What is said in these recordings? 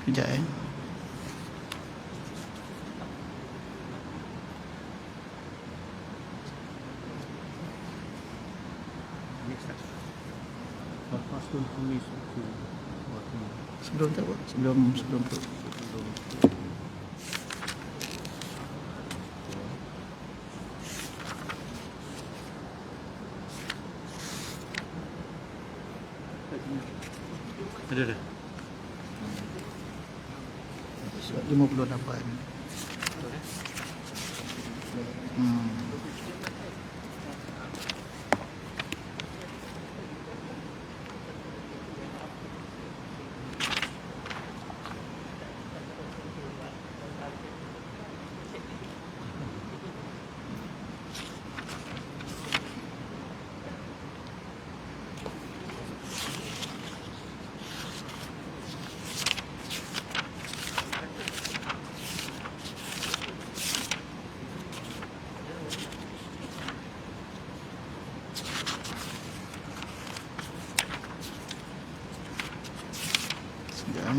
Sekejap Fasul Khamis. Sebelum tak apa? Sebelum Ada. surat 58. Sekejap.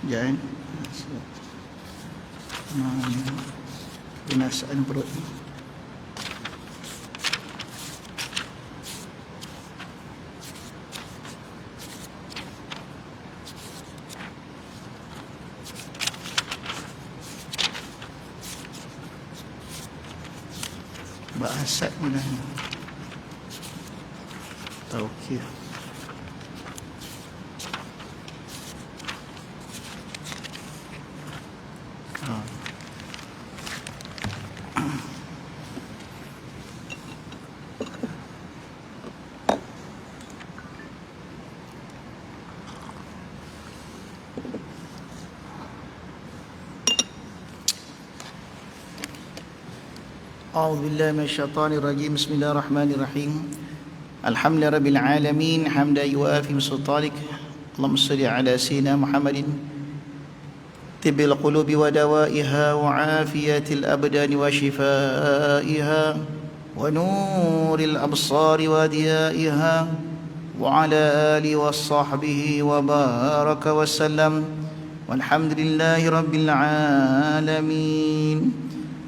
Jangan binasaan perut. Bahasat mana? Tauqir. أعوذ بالله من الشيطان الرجيم بسم الله الرحمن الرحيم الحمد لله رب العالمين حمدا يوافي سلطانك اللهم صل على سيدنا محمد طب القلوب ودوائها وعافية الأبدان وشفائها ونور الأبصار وضيائها وعلى آله وصحبه وبارك وسلم والحمد لله رب العالمين.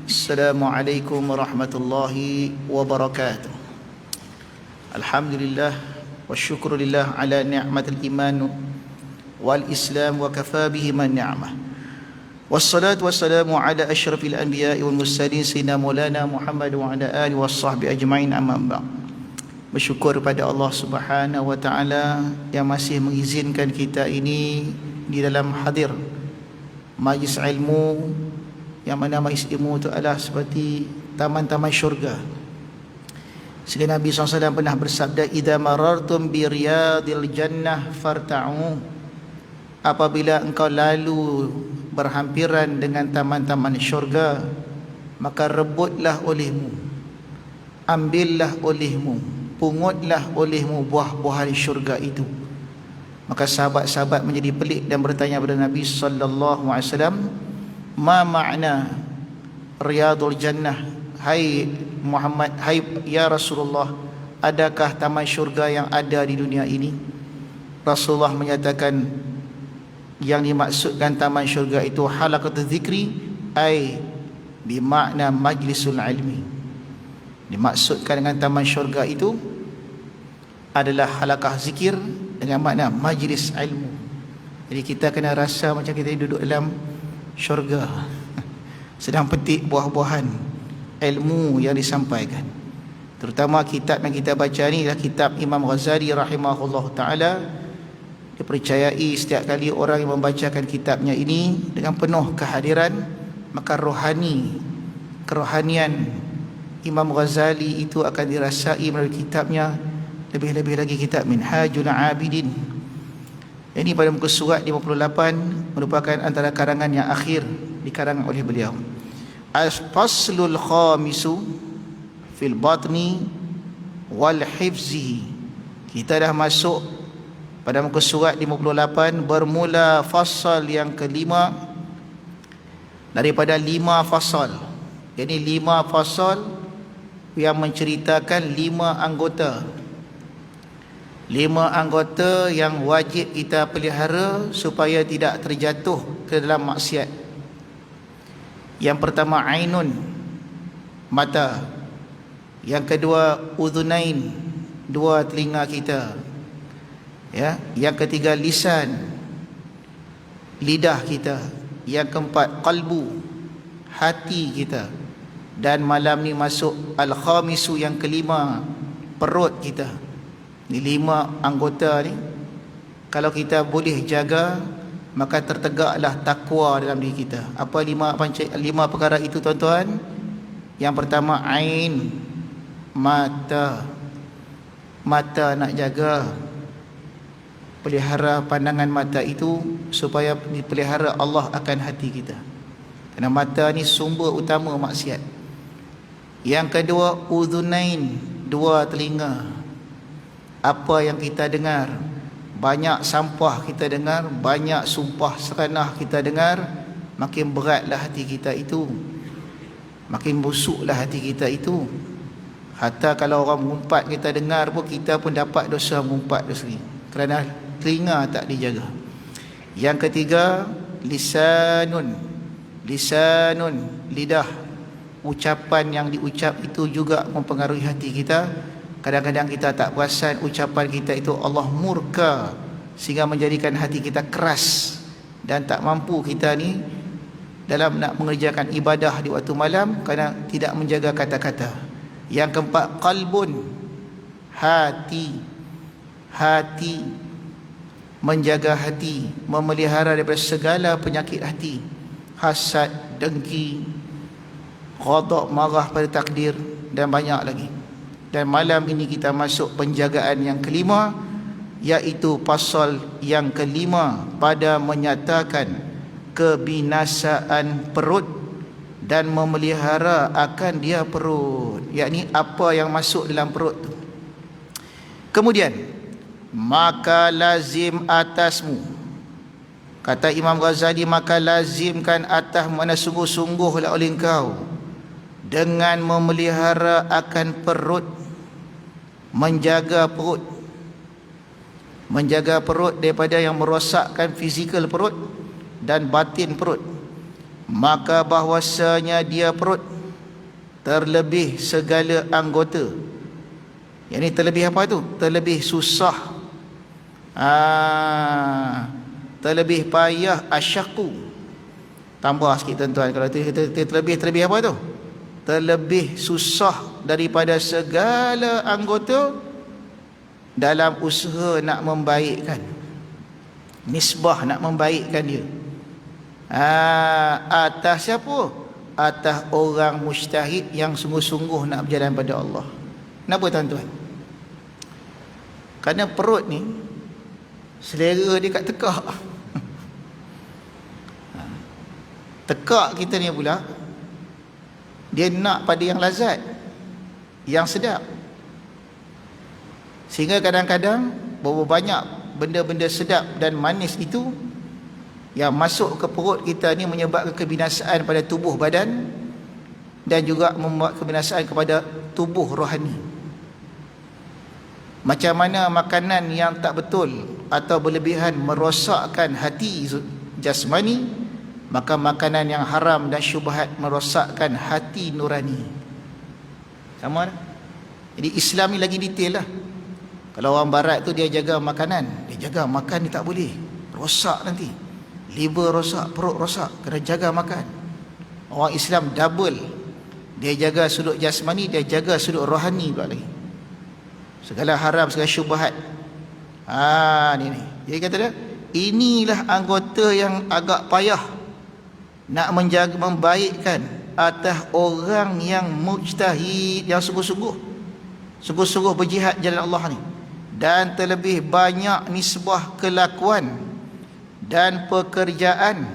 Assalamualaikum warahmatullahi wabarakatuh. Alhamdulillah wa syukrulillah ala ni'matil iman wal islam wa kafa bihi man ni'mah. Wassalatu wassalamu ala asyrafil anbiya'i wal mursalin sayyidina maulana Muhammad wa ala alihi washabbihi ajma'in, amma ba'd. Bersyukur pada Allah Subhanahu wa taala yang masih mengizinkan kita ini di dalam hadir majlis ilmu, yang mana majlis ilmu itu adalah seperti taman-taman syurga. Sehingga Nabi SAW pernah bersabda, idza marartum bi riyadil jannah farta'u, apabila engkau lalu berhampiran dengan taman-taman syurga, maka rebutlah olehmu, ambillah olehmu, pungutlah olehmu buah-buahan syurga itu. Maka sahabat-sahabat menjadi pelik dan bertanya kepada Nabi sallallahu alaihi wasallam, ma makna riyadul jannah, hai Muhammad, hai ya Rasulullah, adakah taman syurga yang ada di dunia ini? Rasulullah menyatakan, yang dimaksudkan taman syurga itu halaqatul zikri, ai bermakna majlisul ilmi. Dimaksudkan dengan taman syurga itu adalah halaqah zikir dengan makna majlis ilmu. Jadi kita kena rasa macam kita duduk dalam syurga, sedang petik buah-buahan ilmu yang disampaikan. Terutama kitab yang kita baca ni adalah kitab Imam Ghazali rahimahullah ta'ala. Dipercayai setiap kali orang yang membacakan kitabnya ini dengan penuh kehadiran, maka kerohanian Imam Ghazali itu akan dirasai melalui kitabnya. Lebih-lebih lagi kitab Minhajul Abidin. Ini pada muka surat 58 merupakan antara karangan yang akhir dikarang oleh beliau. Al-faslul khamisu fil batni wal hifzihi. Kita dah masuk pada muka surat 58, bermula fasal yang kelima daripada 5 fasal. Jadi 5 fasal yang menceritakan 5 anggota. 5 anggota yang wajib kita pelihara supaya tidak terjatuh ke dalam maksiat. Yang pertama ainun, mata. Yang kedua udhunain, 2 telinga kita. Ya, yang ketiga lisan, lidah kita. Yang keempat qalbu, hati kita. Dan malam ni masuk al-khamisu yang kelima, perut kita. Ni 5 anggota ni, kalau kita boleh jaga, maka tertegaklah takwa dalam diri kita. Apa 5 perkara itu tuan-tuan? Yang pertama ain, mata. Mata nak jaga, pelihara pandangan mata itu supaya dipelihara Allah akan hati kita. Kerana mata ni sumber utama maksiat. Yang kedua udhunain, 2 telinga. Apa yang kita dengar, banyak sampah kita dengar, banyak sumpah seranah kita dengar, makin beratlah hati kita itu, makin busuklah hati kita itu. Hatta kalau orang mengumpat kita dengar pun, kita pun dapat dosa mengumpat tu sendiri, kerana telinga tak dijaga. Yang ketiga lisanun, lidah. Ucapan yang diucap itu juga mempengaruhi hati kita. Kadang-kadang kita tak perasan ucapan kita itu Allah murka, sehingga menjadikan hati kita keras dan tak mampu kita ni dalam nak mengerjakan ibadah di waktu malam kerana tidak menjaga kata-kata. Yang keempat qalbun, hati. Menjaga hati, memelihara daripada segala penyakit hati, hasad, dengki, ghadab, marah pada takdir, dan banyak lagi. Dan malam ini kita masuk penjagaan yang kelima, iaitu pasal yang kelima pada menyatakan kebinasaan perut dan memelihara akan dia perut, yakni apa yang masuk dalam perut tu. Kemudian maka lazim atasmu, kata Imam Ghazali, maka lazimkan atas mana sungguh-sungguhlah oleh engkau dengan memelihara akan perut, menjaga perut daripada yang merosakkan fizikal perut dan batin perut. Maka bahwasanya dia perut terlebih segala anggota. Yang ni terlebih apa tu? Terlebih susah, terlebih payah, asyaku. Tambah sikit tuan-tuan, kalau terlebih apa tu? Terlebih susah daripada segala anggota dalam usaha nak membaikkan, nisbah nak membaikkan dia. Atas siapa? Atas orang mujtahid yang sungguh-sungguh nak berjalan pada Allah. Kenapa tuan-tuan? Kerana perut ni selera dia kat tekak. Tekak kita ni pula, dia nak pada yang lazat, yang sedap. Sehingga kadang-kadang berapa banyak benda-benda sedap dan manis itu yang masuk ke perut kita ni menyebabkan kebinasaan pada tubuh badan dan juga membuat kebinasaan kepada tubuh rohani. Macam mana makanan yang tak betul atau berlebihan merosakkan hati jasmani, maka makanan yang haram dan syubhat merosakkan hati nurani. Sama tak? Jadi Islam ni lagi detail lah. Kalau orang barat tu dia jaga makanan, dia jaga makan ni tak boleh, rosak nanti. Liver rosak, perut rosak, kena jaga makan. Orang Islam double. Dia jaga sudut jasmani, dia jaga sudut rohani pula lagi. Segala haram, segala syubhat. Ni. Jadi kata dia, inilah anggota yang agak payah nak menjaga, membaikkan atas orang yang mujtahid, yang sungguh-sungguh berjihad jalan Allah ni. Dan terlebih banyak nisbah kelakuan dan pekerjaan.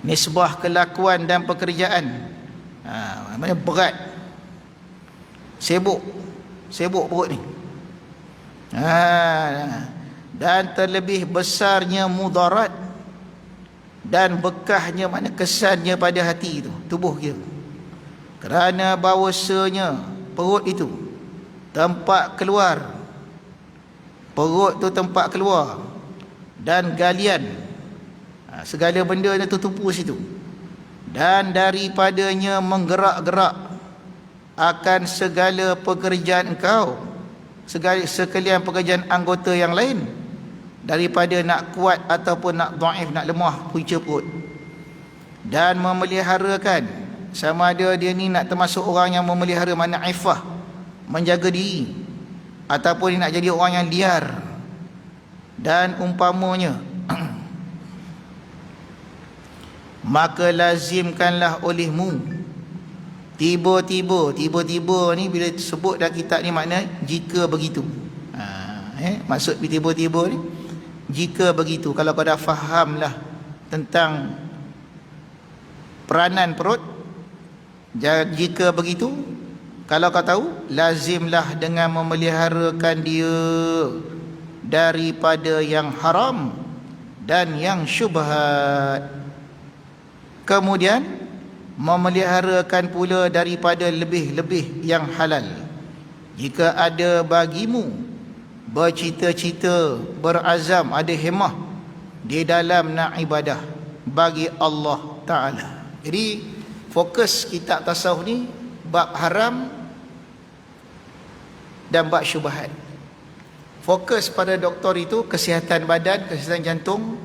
Nisbah kelakuan dan pekerjaan. Maknanya berat. Sibuk perut ni. Dan terlebih besarnya mudarat dan bekahnya, makna kesannya pada hati itu, tubuh kita. Kerana bahawasanya perut itu tempat keluar. Perut tu tempat keluar dan galian. Segala benda yang tertumpu situ. Dan daripadanya menggerak-gerak akan segala pekerjaan engkau, sekalian pekerjaan anggota yang lain, daripada nak kuat ataupun nak dhaif, nak lemah punca perut. Dan memeliharakan, sama ada dia ni nak termasuk orang yang memelihara, makna ifah, menjaga diri, ataupun dia nak jadi orang yang liar. Dan umpamanya maka lazimkanlah olehmu tiba-tiba ni, bila sebut dalam kitab ni makna jika begitu. Maksud tiba-tiba ni, jika begitu. Kalau kau dah fahamlah tentang peranan perut, jika begitu, kalau kau tahu, lazimlah dengan memeliharakan dia daripada yang haram dan yang syubhat. Kemudian memeliharakan pula daripada lebih-lebih yang halal. Jika ada bagimu bercita-cita, berazam, ada hemah di dalam nak ibadah bagi Allah Ta'ala. Jadi fokus kitab tasawuf ni bab haram dan bab syubhat. Fokus pada doktor itu kesihatan badan, kesihatan jantung,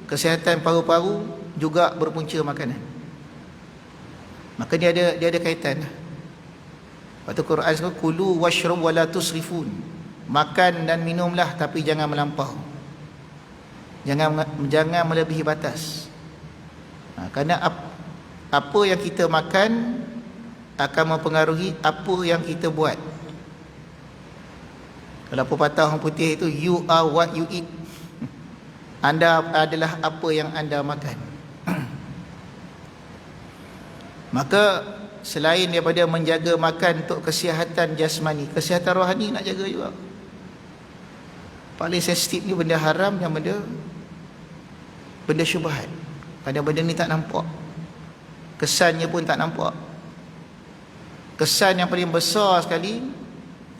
kesihatan paru-paru, juga berpunca makanan. Maka dia ada kaitan. Waktu Quran sebut kulu washrab wala tusrifun. Makan dan minumlah tapi jangan melampau. Jangan melebihi batas. Kerana apa yang kita makan akan mempengaruhi apa yang kita buat. Kalau pepatah orang putih itu, you are what you eat. Anda adalah apa yang anda makan. Maka selain daripada menjaga makan untuk kesihatan jasmani, kesihatan rohani nak jaga juga. Paling sensitif ni benda haram dan benda syubhat. Kadang benda ni tak nampak, kesannya pun tak nampak. Kesan yang paling besar sekali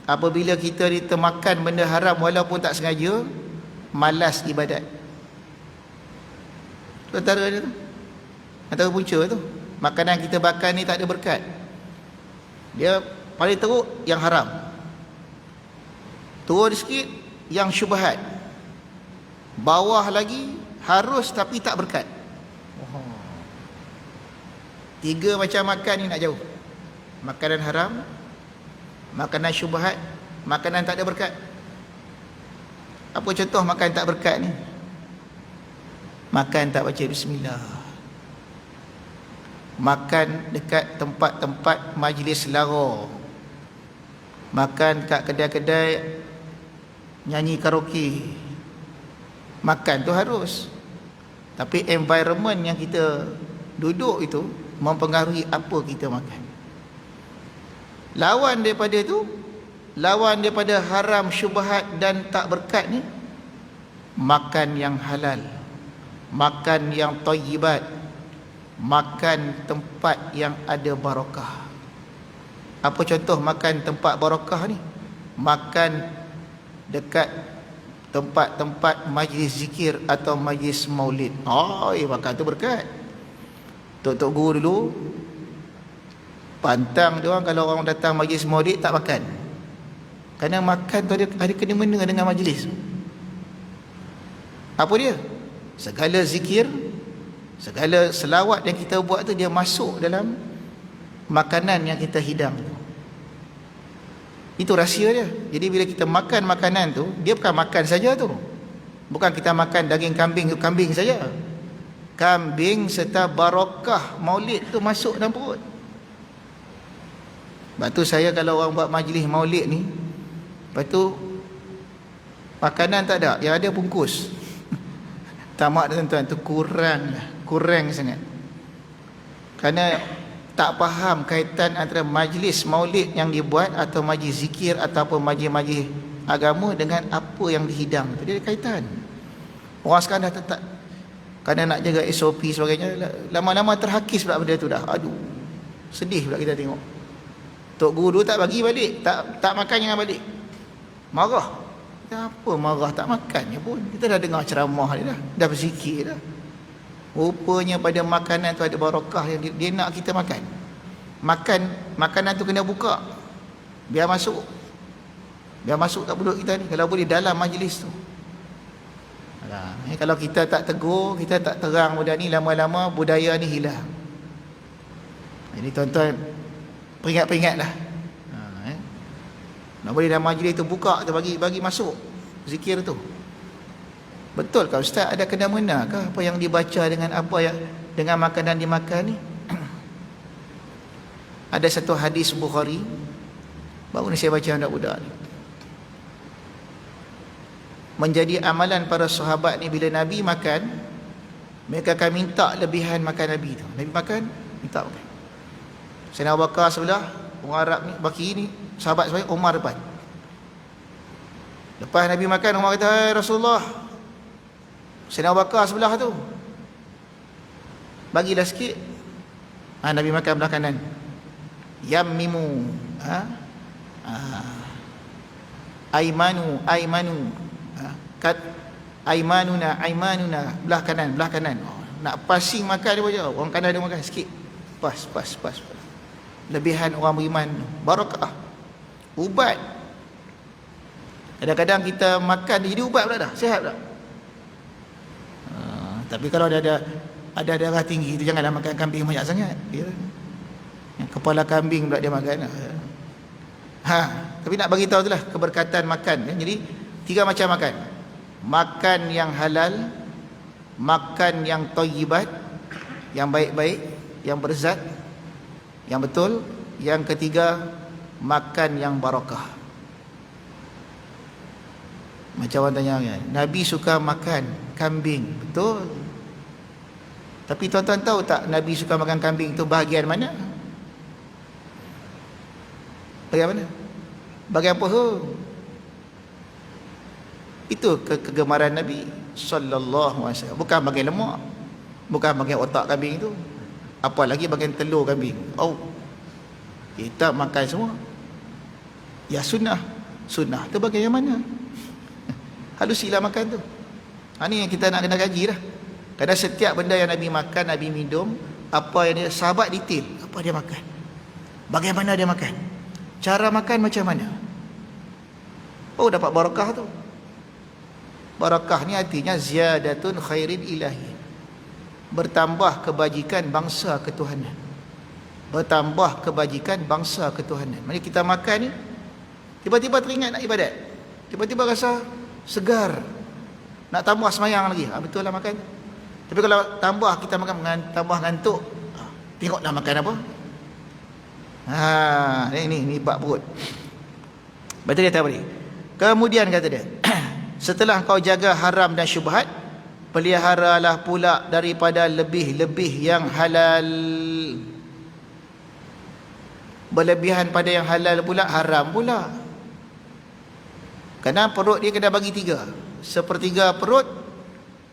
apabila kita termakan benda haram walaupun tak sengaja, malas ibadat. Itu antara dia tu, antara punca tu. Makanan kita makan ni tak ada berkat. Dia paling teruk yang haram, turun sikit yang syubhat, bawah lagi harus tapi tak berkat. Tiga macam makan ni nak jauh. Makanan haram, makanan syubhat, makanan tak ada berkat. Apa contoh makan tak berkat ni? Makan tak baca bismillah, makan dekat tempat-tempat majlis lara, makan kat kedai-kedai nyanyi karaoke. Makan tu harus, tapi environment yang kita duduk itu mempengaruhi apa kita makan. Lawan daripada itu, lawan daripada haram, syubhat dan tak berkat ni, makan yang halal, makan yang thayyibat, makan tempat yang ada barakah. Apa contoh makan tempat barakah ni? Makan dekat tempat-tempat majlis zikir atau majlis maulid. Makan tu berkat. Tok-tok guru dulu pantang dia orang kalau orang datang majlis maulid tak makan. Kerana makan tu ada kena mengena dengan majlis. Apa dia? Segala zikir, segala selawat yang kita buat tu dia masuk dalam makanan yang kita hidang tu. Itu rahsia dia. Jadi bila kita makan makanan tu, dia bukan makan saja tu. Bukan kita makan daging kambing tu kambing saja. Kambing serta barakah maulid tu masuk dalam perut. Lepas tu saya kalau orang buat majlis maulid ni, lepas tu makanan tak ada, yang ada bungkus. Tamak tuan-tuan, tu kurang sangat. Kerana tak faham kaitan antara majlis maulid yang dibuat atau majlis zikir ataupun majlis-majlis agama dengan apa yang dihidang. Dia ada kaitan. Orang sekarang dah tak, kerana nak jaga SOP sebagainya, lama-lama terhakis pula benda tu dah. Aduh, sedih pula kita tengok. Tok Guru tak bagi balik, tak makan jangan balik. Marah. Apa marah tak makannya pun. Kita dah dengar ceramah dia dah berzikir dah. Rupanya pada makanan tu ada barakah yang dia nak kita makan. Makanan tu kena buka. Biar masuk kat perut kita ni. Kalau boleh dalam majlis tu. Kalau kita tak tegur, kita tak terang benda ni, lama-lama budaya ni hilang. Jadi tuan-tuan peringat-peringatlah. Nak boleh dalam majlis tu buka tu bagi masuk zikir tu. Betul ke Ustaz, ada kena mengena ke apa yang dibaca dengan apa yang dengan makanan dimakan ni? Ada satu hadis Bukhari baru ni saya baca budak-budak ni. Menjadi amalan para sahabat ni, bila Nabi makan, mereka akan minta lebihan makan Nabi tu. Nabi makan, minta makan. Sayyidina Abu Bakar sebelah, orang Arab ni, baki ni, sahabat sebelah, Umar depan. Lepas Nabi makan, Umar kata, "Hai Rasulullah." Sayyidina Abu Bakar sebelah tu, bagilah sikit. Nabi makan belah kanan. Yammimu, aimanu, kat aimanuna belah kanan. Nak passing makan dia baca, orang kanan dia makan sikit. Pas. Lebihan orang beriman, barakah. Ubat. Kadang-kadang kita makan jadi ubat pula dah, sihat pula. Tapi kalau ada darah tinggi tu janganlah makan kambing banyak sangat, ya. Kepala kambing pula dia makan. Tapi nak bagi tahu itulah keberkatan makan, ya. Jadi 3 macam makan. Makan yang halal, makan yang thayyibat, yang baik-baik, yang berzat, yang betul. Yang ketiga, makan yang barakah. Macam orang tanya kan, Nabi suka makan kambing, betul. Tapi tuan-tuan tahu tak Nabi suka makan kambing tu bahagian mana? Bahagian mana? Bahagian paha. Itu kegemaran Nabi sallallahu alaihi wasallam. Bukan bahagian lemak, bukan bahagian otak kambing itu, apalagi bahagian telur kambing. Kita makan semua. Ya sunnah tu bahagian yang mana? Halusilah makan tu. Ni yang kita nak kena kaji dah. Kerana setiap benda yang Nabi makan, Nabi minum, apa yang dia, sahabat detail apa dia makan, bagaimana dia makan, cara makan macam mana. Dapat barakah tu. Barakah ni artinya ziyadatun khairin ilahi, bertambah kebajikan bangsa ketuhanan. Bertambah kebajikan bangsa ketuhanan. Maksudnya kita makan ni, tiba-tiba teringat nak ibadat, tiba-tiba rasa segar, nak tambah semayang lagi. Betul lah makan. Tapi kalau tambah kita makan tambah ngantuk, tengoklah makan apa. Ni bab perut. Betul dia kata apa ni? Kemudian kata dia, setelah kau jaga haram dan syubhat, peliharalah pula daripada lebih-lebih yang halal. Berlebihan pada yang halal pula haram pula. Kerana perut dia kena bagi 3. Sepertiga perut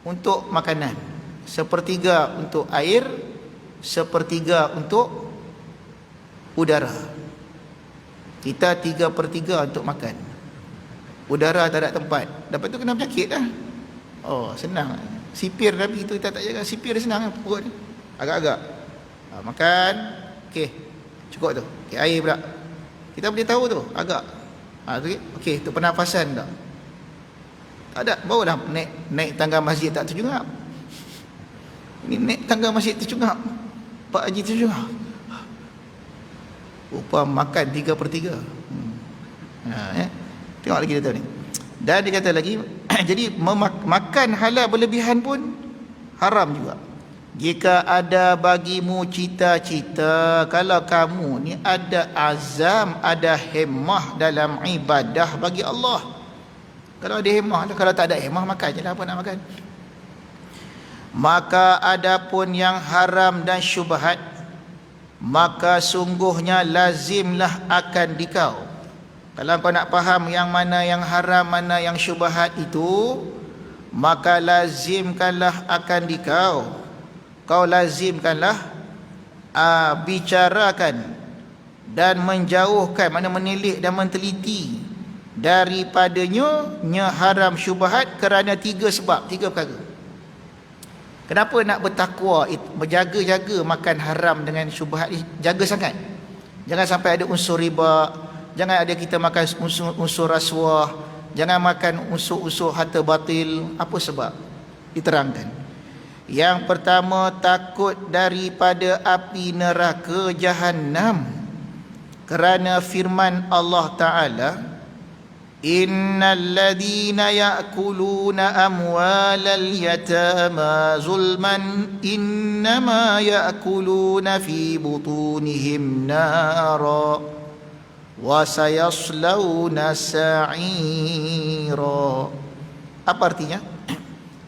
untuk makanan, sepertiga untuk air, sepertiga untuk udara. Kita 3/3 untuk makan. Udara tak ada tempat, dapat tu kena penyakit lah. Senang. Sipir Nabi tu kita tak jaga, sipir dia senang perut ni. Agak-agak makan, okey, cukup tu. Air pula kita boleh tahu tu, agak Okey, untuk pernafasan tak? Tak ada, barulah naik tangga masjid tak terjungap. Ini naik tangga masjid terjungap. Pak Haji terjungap. Rupa makan 3/3. Tengok lagi dia tahu ni. Dan dia kata lagi, jadi makan halal berlebihan pun haram juga. Jika ada bagimu cita-cita, kalau kamu ni ada azam, ada hemah dalam ibadah bagi Allah. Kalau ada hemah, kalau tak ada hemah, makan je lah apa nak makan. Maka adapun yang haram dan syubhat, maka sungguhnya lazimlah akan dikau. Kalau kau nak faham yang mana yang haram, mana yang syubhat itu, maka lazimkanlah akan dikau. Kau lazimkanlah bicarakan dan menjauhkan, mana menilik dan menteliti daripadanya haram syubhat kerana 3 sebab, 3 perkara. Kenapa nak bertakwa, berjaga-jaga makan haram dengan syubhat ni? Jaga sangat. Jangan sampai ada unsur riba, jangan ada kita makan unsur rasuah, jangan makan unsur-unsur harta batil. Apa sebab? Diterangkan. Yang pertama, takut daripada api neraka Jahannam, kerana firman Allah Ta'ala, innal ladhina ya'kuluna amwalal yatama zulman innama ya'kuluna fi butunihim nara wa sayaslawna sa'ira. Apa artinya?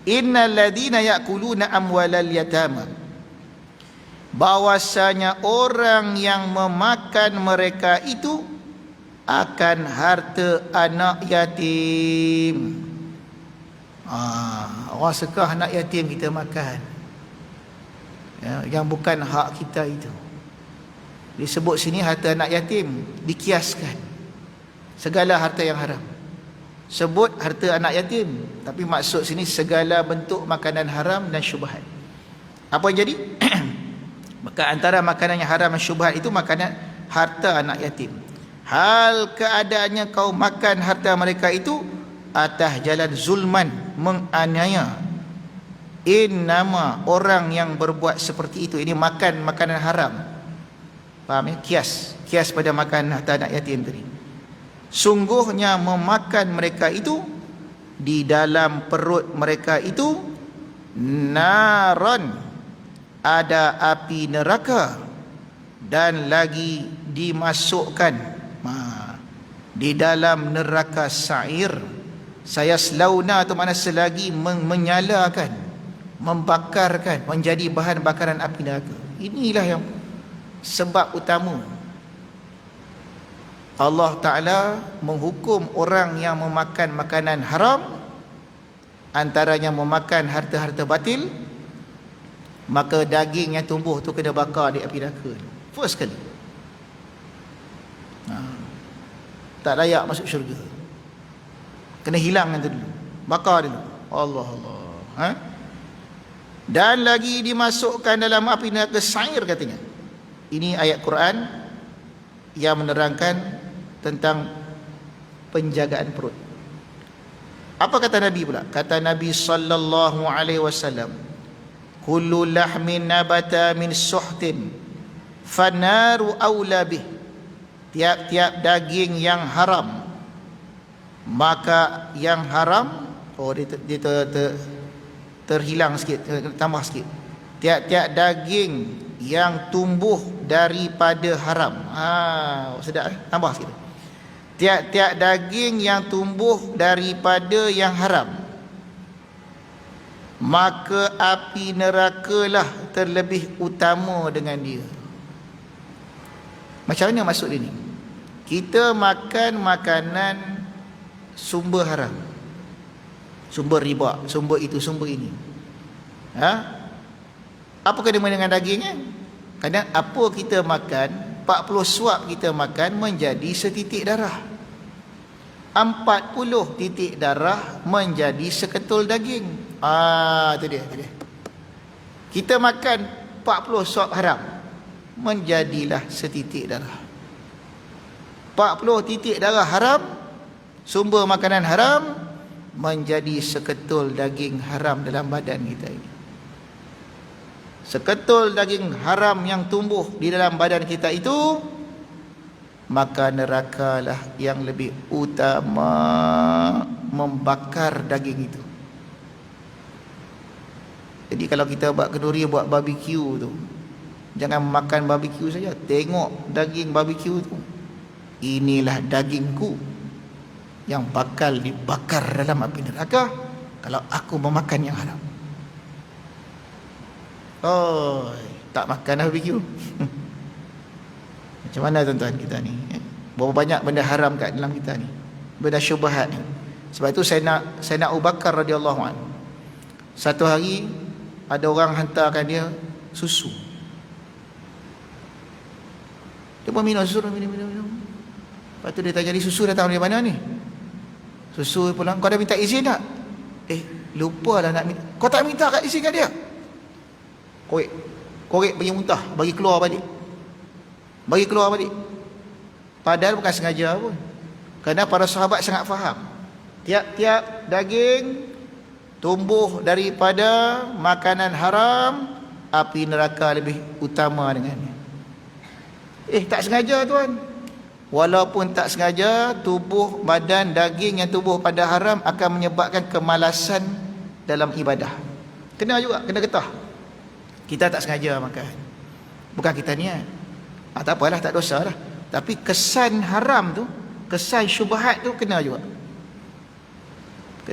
Innal ladhina ya'kuluna amwalal yatama, bahwasanya orang yang memakan mereka itu akan harta anak yatim. Orang suka anak yatim kita makan, yang bukan hak kita itu. Disebut sini harta anak yatim, dikiaskan segala harta yang haram. Sebut harta anak yatim, tapi maksud sini segala bentuk makanan haram dan syubhat. Apa yang jadi? Maka antara makanan yang haram dan syubhat itu makanan harta anak yatim. Hal keadaannya kau makan harta mereka itu atas jalan zulman, menganiaya. Innama, orang yang berbuat seperti itu, ini makan makanan haram. Faham ya? Kias pada makan harta anak yatim tadi. Sungguhnya memakan mereka itu, di dalam perut mereka itu naron, ada api neraka, dan lagi dimasukkan di dalam neraka sa'ir. Saya selauna itu mana selagi menyalakan, membakarkan, menjadi bahan bakaran api neraka. Inilah yang sebab utama Allah Ta'ala menghukum orang yang memakan makanan haram, antaranya memakan harta-harta batil, maka daging yang tumbuh tu kena bakar di api neraka. First sekali. Tak layak masuk syurga. Kena hilang itu dulu. Bakar dulu. Allah. Dan lagi dimasukkan dalam api neraka sa'ir katanya. Ini ayat Quran yang menerangkan tentang penjagaan perut. Apa kata Nabi pula? Kata Nabi sallallahu alaihi wasallam, kullu lahmin nabata min suhtin fanaru aula bih. Tiap-tiap daging yang haram, maka yang haram, dia terhilang sikit, tambah sikit. Tiap-tiap daging yang tumbuh daripada haram, sedap, tambah sikit. Tiap-tiap daging yang tumbuh daripada yang haram, maka api nerakalah terlebih utama dengan dia. Macam mana maksud dia ni? Kita makan makanan sumber haram, sumber riba, sumber itu, sumber ini. Apa kena dengan dagingnya? Kadang apa kita makan, 40 suap kita makan menjadi setitik darah, 40 titik darah menjadi seketul daging. Itu dia. Kita makan 40 suap haram, menjadilah setitik darah. 40 titik darah haram Sumber makanan haram menjadi seketul daging haram dalam badan kita ini. Seketul daging haram yang tumbuh di dalam badan kita itu, maka nerakalah yang lebih utama membakar daging itu. Jadi kalau kita buat kenduri, buat barbecue tu, jangan makan barbecue saja, tengok daging barbecue tu. Inilah dagingku yang bakal dibakar dalam api neraka kalau aku memakan yang haram. Oh, tak makan barbecue. Macam mana tuan-tuan kita ni? Berapa banyak benda haram kat dalam kita ni, benda syubhat ni. Sebab itu saya nak Abu Bakar radhiyallahu anhu, satu hari ada orang hantarkan dia susu. Dia pun minum susu, minum. Lepas tu dia tanya, ni susu datang dari mana ni? Susu pulang, kau dah minta izin tak? Lupa lah nak minta. Kau tak minta kat izin kat dia? Korek bagi muntah, bagi keluar balik. Padahal bukan sengaja pun. Kerana para sahabat sangat faham, tiap-tiap daging tumbuh daripada makanan haram, api neraka lebih utama dengannya. Tak sengaja tuan. Walaupun tak sengaja, tubuh badan daging yang tumbuh pada haram akan menyebabkan kemalasan dalam ibadah. Kena juga, kena getah. Kita tak sengaja makan, bukan kita niat. Tak apalah, tak dosa lah. Tapi kesan haram tu, kesan syubhat tu kena juga. Tu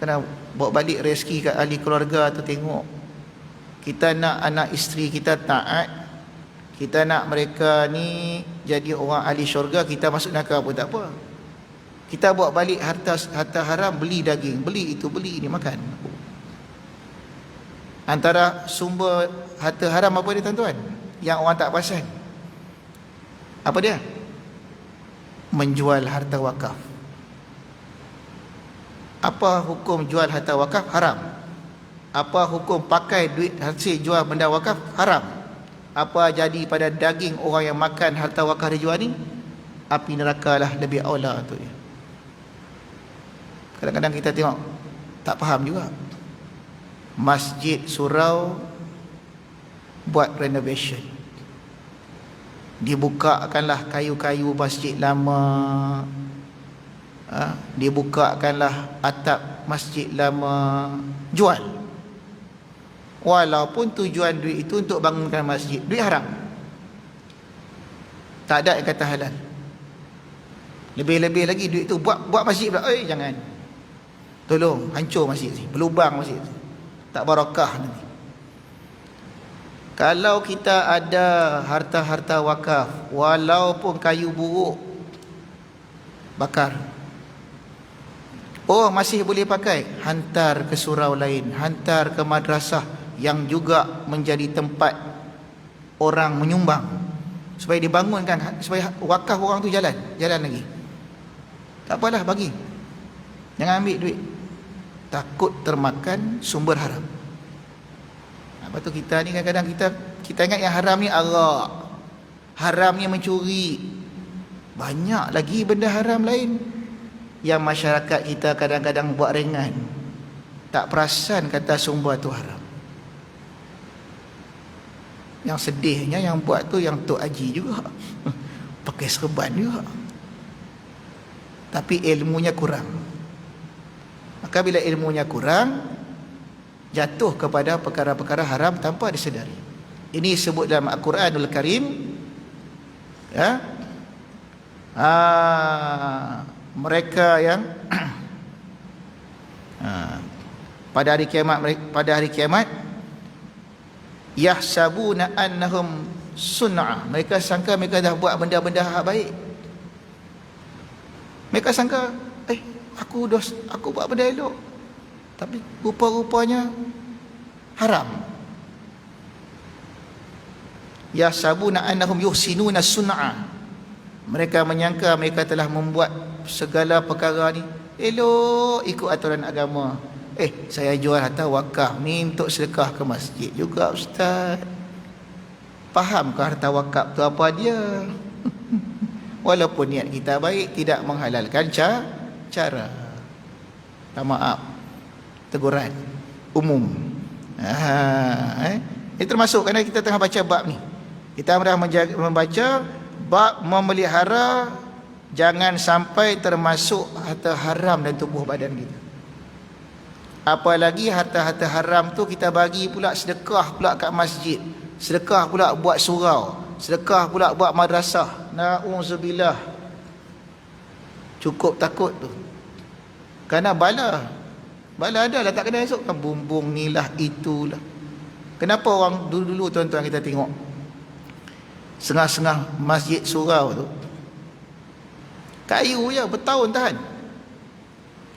kena bawa balik rezeki kat ahli keluarga tu. Tengok, kita nak anak isteri kita taat, kita nak mereka ni jadi orang ahli syurga, kita masuk neraka pun tak apa. Kita bawa balik harta haram, beli daging, beli itu, beli ini, makan. Antara sumber harta haram apa dia tuan-tuan, yang orang tak perasan? Apa dia? Menjual harta wakaf. Apa hukum jual harta wakaf? Haram. Apa hukum pakai duit hasil jual benda wakaf? Haram. Apa jadi pada daging orang yang makan harta wakaf dia jual ni? Api neraka lah lebih aula tu. Kadang-kadang kita tengok tak faham juga. Masjid surau buat renovation, dibukakanlah kayu-kayu masjid lama, dibukakanlah atap masjid lama, jual. Walaupun tujuan duit itu untuk bangunkan masjid, duit haram. Tak ada yang kata halal. Lebih-lebih lagi duit itu buat masjid pula. Jangan. Tolong hancur masjid ni, berlubang masjid ni, tak barakah nanti. Kalau kita ada harta-harta wakaf, walaupun kayu buruk, bakar. Masih boleh pakai, hantar ke surau lain, hantar ke madrasah yang juga menjadi tempat orang menyumbang, supaya dibangunkan, supaya wakaf orang tu jalan lagi. Tak apalah, bagi. Jangan ambil duit, takut termakan sumber haram. Lepas tu kita ni kadang-kadang kita ingat yang haram ni arak, haram ni mencuri. Banyak lagi benda haram lain yang masyarakat kita kadang-kadang buat ringan, tak perasan kata sumber tu haram. Yang sedihnya yang buat tu yang Tok Haji juga pakai serban juga, tapi ilmunya kurang. Maka bila ilmunya kurang, jatuh kepada perkara-perkara haram tanpa disedari. Ini sebut dalam Al-Quranul Karim, ya. Mereka yang pada hari kiamat yahsabuna annahum sun'a, mereka sangka mereka dah buat benda-benda baik. Mereka sangka aku buat benda elok, tapi rupa-rupanya haram. Yahsabuna annahum yuhsinuna sun'a, mereka menyangka mereka telah membuat segala perkara ni elok, ikut aturan agama. Saya jual harta wakaf ni untuk sedekah ke masjid juga, ustaz. Faham ke harta wakaf tu apa dia? walaupun niat kita baik, tidak menghalalkan cara. Maaf, teguran umum. Ini termasuk kerana kita tengah baca bab ni. Kita dah membaca bab memelihara jangan sampai termasuk harta haram dan tubuh badan kita. Apalagi harta-harta haram tu kita bagi pula sedekah pula kat masjid, sedekah pula buat surau, sedekah pula buat madrasah. Na'udzubillah. Cukup takut tu. Kerana bala ada lah, tak kena esok kan bumbung ni lah, itulah. Kenapa orang dulu-dulu tuan-tuan kita tengok sengah-sengah masjid surau tu kayu je bertahun tahan.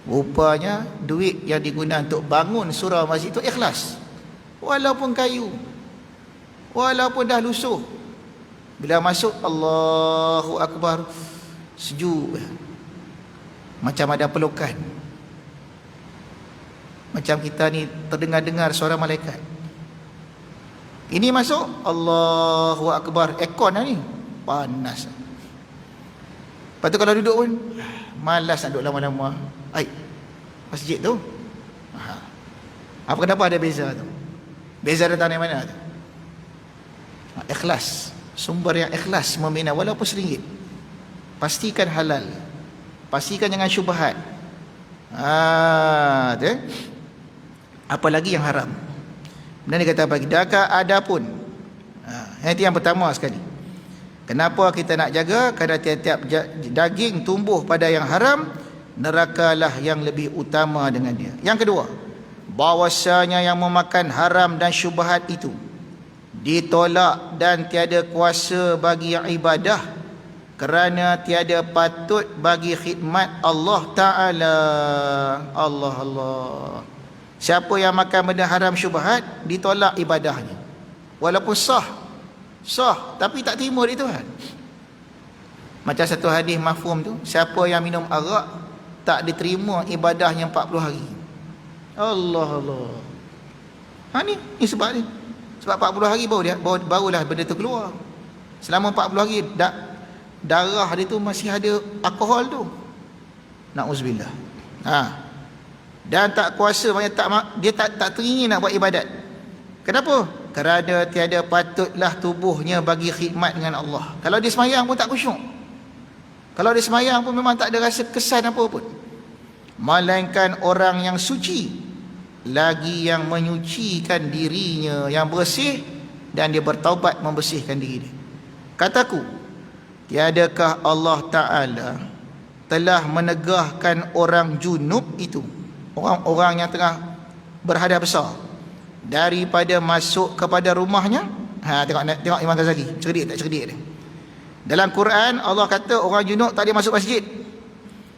Rupanya duit yang digunakan untuk bangun surau masjid tu ikhlas. Walaupun kayu, walaupun dah lusuh, bila masuk Allahu Akbar, sejuk, macam ada pelukan. Macam kita ni terdengar-dengar suara malaikat. Ini masuk Allahu Akbar, aircon lah ni, panas. Lepas tu kalau duduk pun malas nak duduk lama-lama. Masjid tu apa, kenapa ada beza tu? Beza datang dari mana tu? Ikhlas. Sumber yang ikhlas membina walaupun RM1. Pastikan halal, pastikan jangan syubhat. Tu. Apalagi yang haram. Kemudian dia kata bagi daka adapun. Itu yang pertama sekali. Kenapa kita nak jaga? Kerana tiap-tiap daging tumbuh pada yang haram, nerakalah yang lebih utama dengan dia. Yang kedua, bahwasanya yang memakan haram dan syubhat itu ditolak dan tiada kuasa bagi ibadah, kerana tiada patut bagi khidmat Allah Ta'ala. Allah. Siapa yang makan benda haram syubhat, ditolak ibadahnya. Walaupun sah, tapi tak terima di Tuhan. Macam satu hadis mafhum tu, siapa yang minum arak tak diterima ibadahnya 40 hari. Allah. Ni sebab ni. Sebab 40 hari barulah benda tu keluar. Selama 40 hari darah dia tu masih ada alkohol tu. Na'udzubillah. Dan tak kuasa, dia tak teringin nak buat ibadat. Kenapa? Kerana tiada patutlah tubuhnya bagi khidmat dengan Allah. Kalau dia semayang pun tak khusyuk. Kalau dia semayang pun memang tak ada rasa kesan apa pun. Melainkan orang yang suci, lagi yang menyucikan dirinya, yang bersih, dan dia bertaubat membersihkan diri dia. Kataku, tiadakah Allah Ta'ala telah menegahkan orang junub itu, orang-orang yang tengah berhadas besar, daripada masuk kepada rumahnya? Tengok Imam Ghazali, cerdik tak cerdik dia. Dalam Quran Allah kata orang junub tak boleh masuk masjid.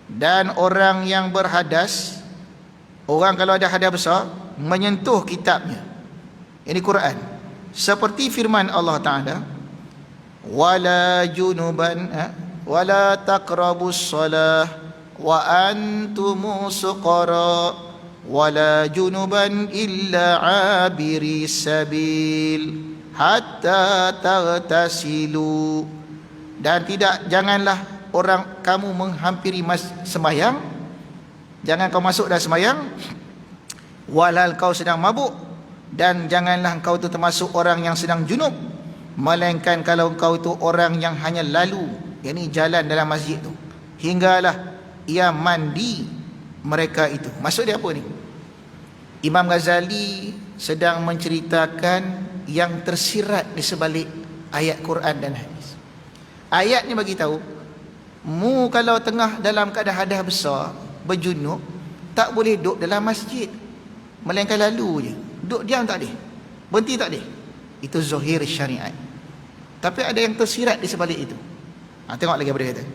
Dan orang yang berhadas, orang kalau ada hadas besar, menyentuh kitabnya. Ini Quran. Seperti firman Allah Ta'ala, wala junuban wala taqrabus salah wa antum suqara wala junuban illa abiri sabil hatta taghtasilu. Dan janganlah orang kamu menghampiri sembahyang, jangan kau masuk dalam sembahyang walhal kau sedang mabuk, dan janganlah kau tu termasuk orang yang sedang junub, melainkan kalau kau tu orang yang hanya lalu, yakni jalan dalam masjid tu, hinggalah ia mandi mereka itu. Maksud dia apa ni? Imam Ghazali sedang menceritakan yang tersirat di sebalik ayat Quran dan hadis. Ayat ni bagi tahu, mu kalau tengah dalam keadaan hadas besar, berjunub, tak boleh duduk dalam masjid, melainkan lalu je. Duduk diam tak boleh, berhenti tak boleh. Itu zahir syariat. Tapi ada yang tersirat di sebalik itu. Tengok lagi apa dia kata.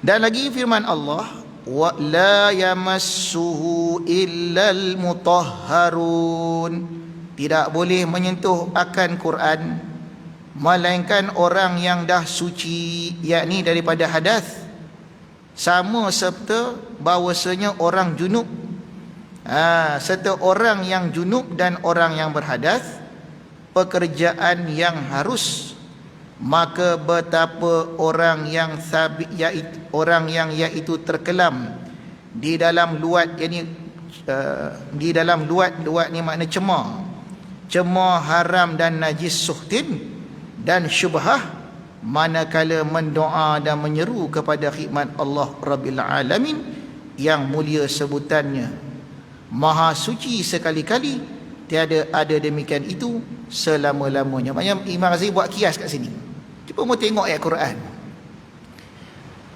Dan lagi firman Allah, wa la yamassuhu illal mutahharun. Tidak boleh menyentuh akan Quran melainkan orang yang dah suci, yakni daripada hadas. Sama serta bahawasanya orang junub, serta orang yang junub dan orang yang berhadas, pekerjaan yang harus maka betapa orang yang iaitu terkelam di dalam luat, yakni di dalam luat ni makna cemar haram dan najis suhtin dan syubhah, manakala mendoa dan menyeru kepada khidmat Allah Rabbil Alamin yang mulia sebutannya, maha suci sekali-kali, tiada ada demikian itu selama-lamanya. Maknanya Imam Ghazali buat kias kat sini. Cuba mau tengok ayat Quran.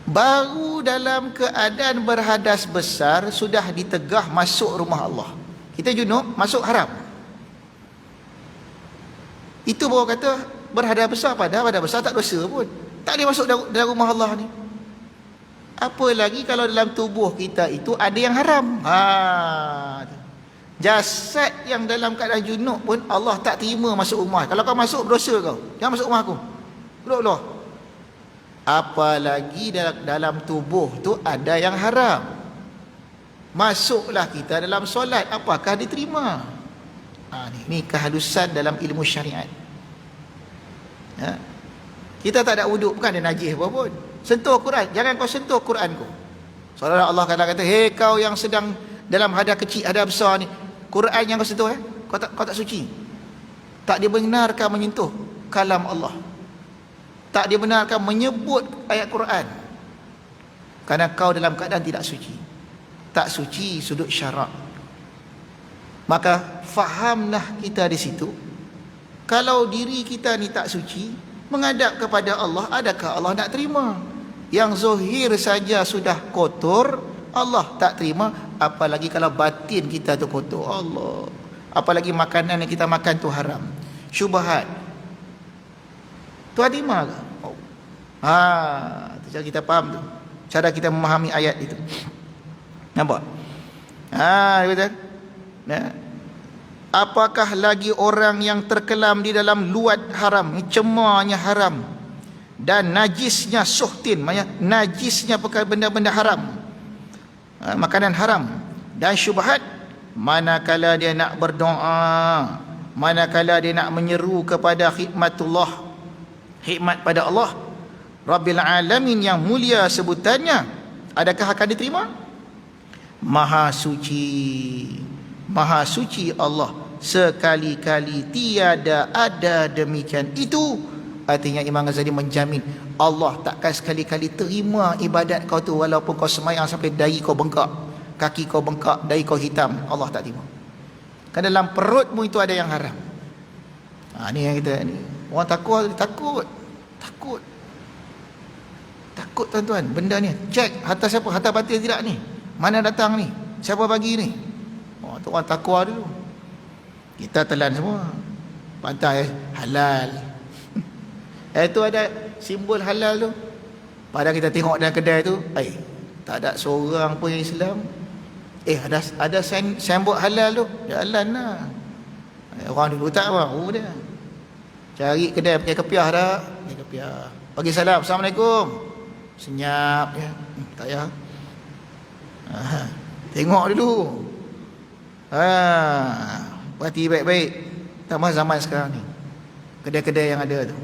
Baru dalam keadaan berhadas besar sudah ditegah masuk rumah Allah. Kita junub, masuk haram. Itu baru kata berhadas besar, padahal berhadas besar tak dosa pun. Tak boleh masuk dalam rumah Allah ni. Apa lagi kalau dalam tubuh kita itu ada yang haram. Jasad yang dalam keadaan junub pun Allah tak terima masuk rumah. Kalau kau masuk, berdosa kau. Jangan masuk rumah aku. Duduk. Apalagi dalam tubuh tu ada yang haram. Masuklah kita dalam solat, apakah diterima? Ni kehalusan dalam ilmu syariat. Kita tak ada wuduk, bukan ada najis apa pun. Sentuh Quran, jangan kau sentuh Quran kau. Soalnya Allah kata, hei kau yang sedang dalam hadas kecil, hadas besar ni, Quran yang kau sentuh, kau tak suci. Tak dibenarkan menyentuh kalam Allah. Tak dibenarkan menyebut ayat Quran, kerana kau dalam keadaan tidak suci. Tak suci sudut syarak. Maka fahamlah kita di situ, kalau diri kita ni tak suci, menghadap kepada Allah, adakah Allah nak terima? Yang zahir saja sudah kotor, Allah tak terima, apalagi kalau batin kita tu kotor. Allah, apalagi makanan yang kita makan tu haram, syubhat, Tuhan terima ke? Tu cara kita faham tu, cara kita memahami ayat itu. Nampak? Betul? Apakah lagi orang yang terkelam di dalam luat haram, cemarnya haram, dan najisnya suhtin, maknanya najisnya perkara benda-benda haram, makanan haram, dan syubhat, manakala dia nak berdoa, manakala dia nak menyeru kepada khidmatullah, khidmat pada Allah Rabbil Alamin yang mulia sebutannya, adakah akan diterima? Maha suci Allah, sekali-kali tiada ada demikian itu. Artinya Imam Ghazali menjamin Allah takkan sekali-kali terima ibadat kau tu, walaupun kau semayang sampai dahi kau bengkak, kaki kau bengkak, dahi kau hitam, Allah tak terima. Kerana dalam perutmu itu ada yang haram. Ni yang kita ni, orang takut tuan-tuan benda ni. Cek harta siapa, harta batil tidak ni, mana datang ni, siapa bagi ni. Tu orang takwa dulu. Kita telan semua, pantai halal. Itu ada simbol halal tu, pada kita tengok dalam kedai tu, tak ada seorang pun yang Islam. Ada signboard halal tu, jalan lah. Orang dulu tak apa, dia cari kedai pakai kepiah dah, pakai kepiah, bagi salam, Assalamualaikum, senyap ya, tak ya. Tengok dulu, perhati baik-baik. Tambah zaman sekarang ni, kedai-kedai yang ada tu,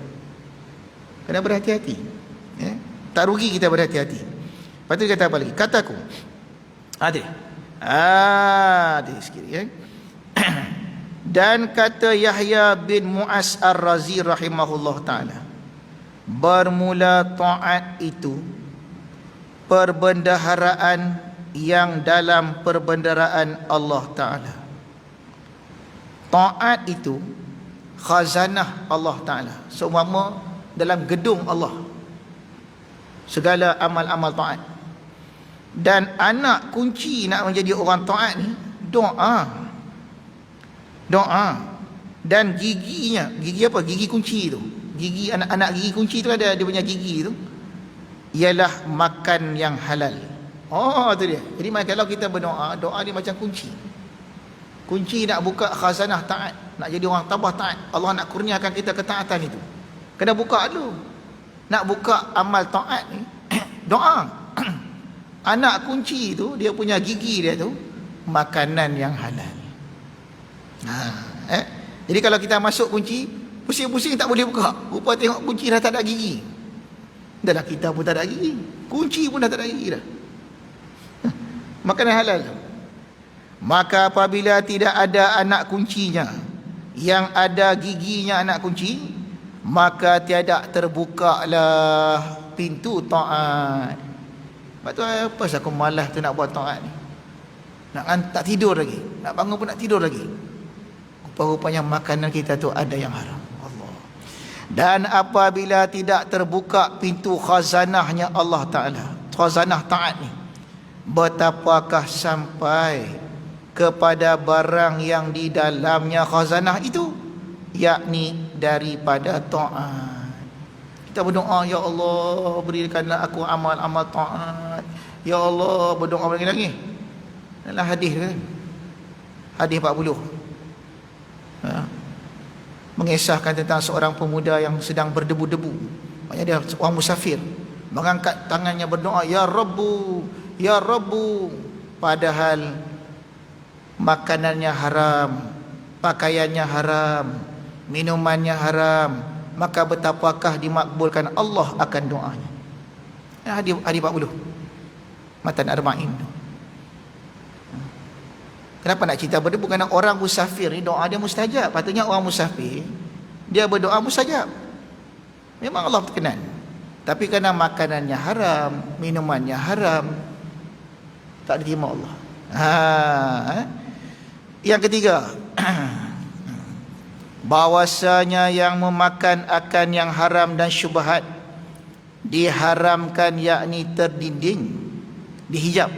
kena berhati-hati, tak rugi kita berhati-hati. Lepas tu dia kata apa lagi? Kataku ada sikit dan kata Yahya bin Mu'az Ar-Razi rahimahullah ta'ala, bermula taat itu perbendaharaan yang dalam perbendaharaan Allah Ta'ala. Taat itu khazanah Allah Ta'ala, seumpama dalam gedung Allah segala amal-amal taat. Dan anak kunci nak menjadi orang taat ni doa. Dan giginya, gigi apa? Gigi kunci tu, gigi anak-anak, gigi kunci tu ada dia punya gigi tu, ialah makan yang halal. Tu dia. Jadi kalau kita berdoa, doa dia macam kunci nak buka khazanah taat, nak jadi orang tambah taat. Allah nak kurniakan kita ketaatan itu, kena buka dulu. Nak buka amal taat ni doa. Anak kunci tu, dia punya gigi dia tu makanan yang halal. Jadi kalau kita masuk kunci, Pusing-pusing tak boleh buka. Rupa tengok kunci dah tak ada gigi. Dah lah, kita pun tak ada gigi. Kunci pun dah tak ada gigi dah. Makanan halal. Maka apabila tidak ada anak kuncinya, yang ada giginya anak kunci, maka tiada terbukalah pintu taat. Sebab tu apa aku malas tu nak buat taat ni. Tak tidur lagi. Nak bangun pun nak tidur lagi. Rupa-rupanya makanan kita tu ada yang haram. Allah. Dan apabila tidak terbuka pintu khazanahnya Allah Ta'ala, khazanah taat ni, betapakah sampai kepada barang yang di dalamnya khazanah itu, yakni daripada taat. Kita berdoa, ya Allah berikanlah aku amal-amal taat. Ya Allah, berdoa lagi. Dalam hadis kan, hadis 40, mengisahkan tentang seorang pemuda yang sedang berdebu-debu. Maknanya dia orang musafir, mengangkat tangannya berdoa, ya Rabbu, ya Rabbu, padahal makanannya haram, pakaiannya haram, minumannya haram. Maka betapakah dimakbulkan Allah akan doanya. Hadis 40 Matan Arba'in. Kenapa nak cerita berdebu? Kerana orang musafir ni doa dia mustajab. Patutnya orang musafir dia berdoa mustajab. Memang Allah berkenan. Tapi kerana makanannya haram, minumannya haram, tak diterima Allah. Yang ketiga, bahwasanya yang memakan akan yang haram dan syubhat diharamkan, yakni terdinding, dihijab.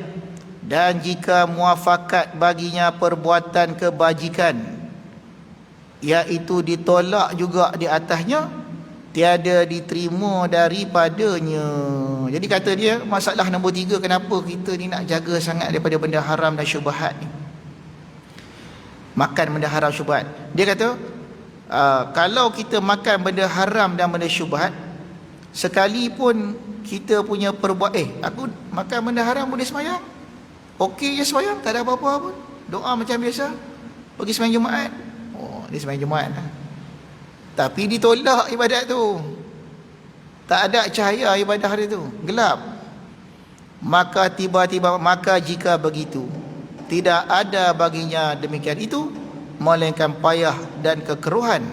Dan jika muafakat baginya perbuatan kebajikan, iaitu ditolak juga di atasnya, tiada diterima daripadanya. Jadi kata dia, masalah nombor 3, kenapa kita ni nak jaga sangat daripada benda haram dan syubhat ni, makan benda haram syubhat. Dia kata, kalau kita makan benda haram dan benda syubhat, sekalipun kita punya aku makan benda haram boleh semayang, okey je semayang, tak ada apa-apa pun, doa macam biasa, pergi semayang Jumaat, dia semayang Jumaat lah. Tapi ditolak ibadat tu, tak ada cahaya ibadah hari tu, gelap. Maka jika begitu, tidak ada baginya demikian itu, melainkan payah dan kekeruhan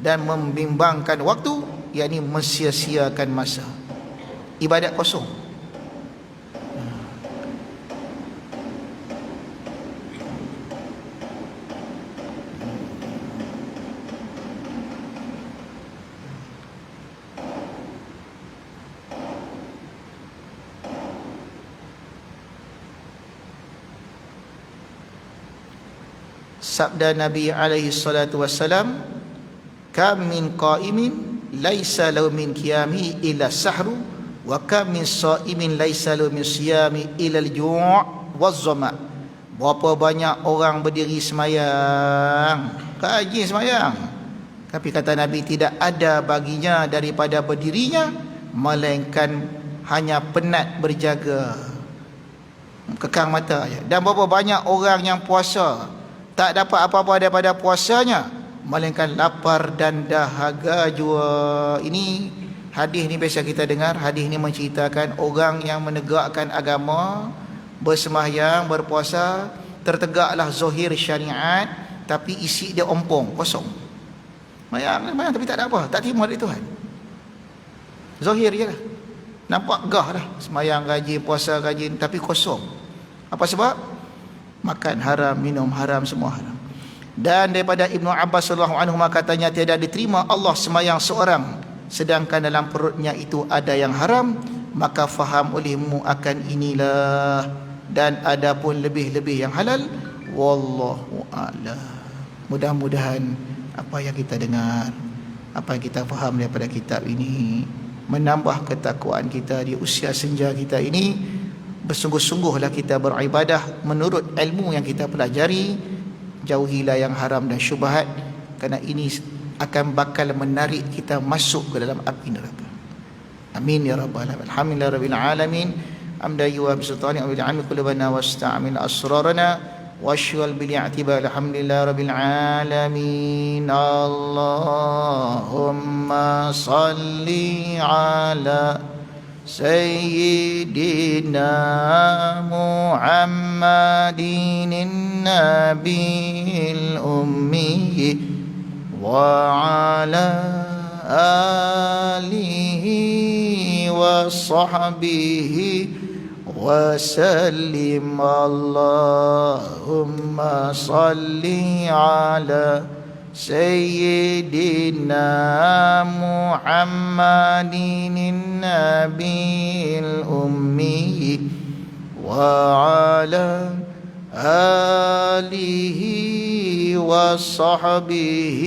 dan membimbangkan waktu, yakni mensia-siakan masa, ibadat kosong. Sabda Nabi alaihi salatu wassalam, kam min qa'imin laisa lahu min qiyami illa sahru, wa kam min sha'imin laisa lahu min siyami illa al-ju' waz-zama. Berapa banyak orang berdiri semayang, rajin semayang, tapi kata Nabi, tidak ada baginya daripada berdirinya melainkan hanya penat berjaga, kekang mata. Dan berapa banyak orang yang puasa, tak dapat apa-apa daripada puasanya melainkan lapar dan dahaga jua. Ini hadis ni biasa kita dengar. Hadis ni menceritakan orang yang menegakkan agama, bersembahyang, berpuasa, tertegaklah zahir syariat, tapi isi dia ompong, kosong. Sembahyang tapi tak ada apa, tak terima dari Tuhan. Zahir je lah, nampak gah dah, sembahyang rajin, puasa rajin, tapi kosong. Apa sebab? Makan haram, minum haram, semua haram. Dan daripada Ibnu Abbas radhiyallahu anhu katanya, tiada diterima Allah semayang seorang sedangkan dalam perutnya itu ada yang haram, maka faham olehmu akan inilah, dan ada pun lebih-lebih yang halal. Wallahu a'lam. Mudah-mudahan apa yang kita dengar, apa yang kita faham daripada kitab ini menambah ketakwaan kita di usia senja kita ini. Bersungguh-sungguhlah kita beribadah menurut ilmu yang kita pelajari. Jauhilah yang haram dan syubhat, kerana ini akan bakal menarik kita masuk ke dalam api neraka. Amin ya rabbal alamin. Alhamdulillah rabbil alamin. Hamdan yuwa bi sultani wa bi ni'ami qulubana wasta'mil asrarana واشغل بالاعتبار. الحمد لله رب العالمين. اللهم صل على سيدنا محمد النبي الأمي وعلى آله وصحبه وسلم. اللهم صل على سيدنا محمد النبي الأمي وعلى آله وصحبه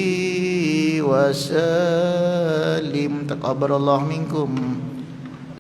وسلم. تقبل الله منكم.